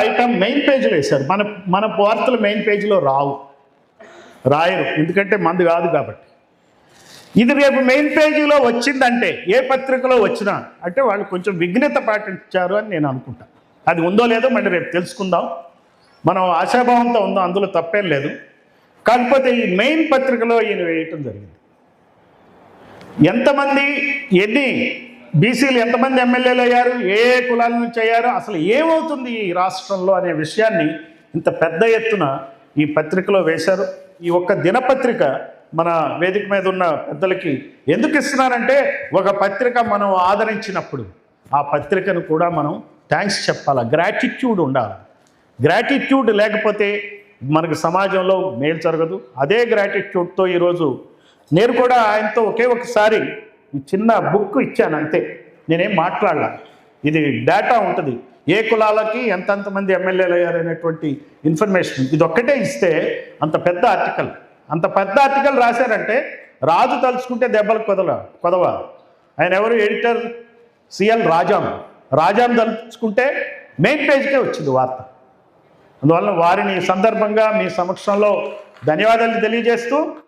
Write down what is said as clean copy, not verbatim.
Item main పేజీలో వేశారు. మన మన వార్తలు మెయిన్ పేజీలో రాయరు, ఎందుకంటే మంది కాదు కాబట్టి. ఇది రేపు మెయిన్ పేజీలో వచ్చిందంటే ఏ పత్రికలో వచ్చినా అంటే వాళ్ళు కొంచెం విఘ్నత పాటించారు అని నేను అనుకుంటాను. అది ఉందో లేదో మళ్ళీ రేపు తెలుసుకుందాం. మనం ఆశాభావంతో ఉందాం, అందులో తప్పేం లేదు. కాకపోతే ఈ మెయిన్ పత్రికలో ఈయన వేయటం జరిగింది. ఎంతమంది, ఎన్ని బీసీలు ఎంతమంది ఎమ్మెల్యేలు అయ్యారు, ఏ కులాల నుంచి అయ్యారు, అసలు ఏమవుతుంది ఈ రాష్ట్రంలో అనే విషయాన్ని ఇంత పెద్ద ఎత్తున ఈ పత్రికలో వేశారు. ఈ ఒక్క దినపత్రిక మన వేదిక మీద ఉన్న పెద్దలకి ఎందుకు ఇస్తున్నారంటే, ఒక పత్రిక మనం ఆదరించినప్పుడు ఆ పత్రికను కూడా మనం థ్యాంక్స్ చెప్పాలి, గ్రాటిట్యూడ్ ఉండాలి. గ్రాటిట్యూడ్ లేకపోతే మనకు సమాజంలో మేలు జరగదు. అదే గ్రాటిట్యూడ్తో ఈరోజు నేను కూడా ఆయనతో ఒకే ఒకసారి ఈ చిన్న బుక్ ఇచ్చాను అంతే, నేనేం మాట్లాడలా. ఇది డేటా ఉంటుంది, ఏ కులాలకి ఎంతమంది ఎమ్మెల్యేలు అయ్యారు అనేటువంటి ఇన్ఫర్మేషన్ ఇది ఒక్కటే ఇస్తే అంత పెద్ద ఆర్టికల్ రాశారంటే రాజు తలుచుకుంటే దెబ్బలు కొదవ. ఆయన ఎవరు, ఎడిటర్ సిఎల్ రాజాను తలుచుకుంటే మెయిన్ పేజ్కే వచ్చింది వార్త. అందువల్ల వారిని సందర్భంగా మీ సమక్షంలో ధన్యవాదాలు తెలియజేస్తూ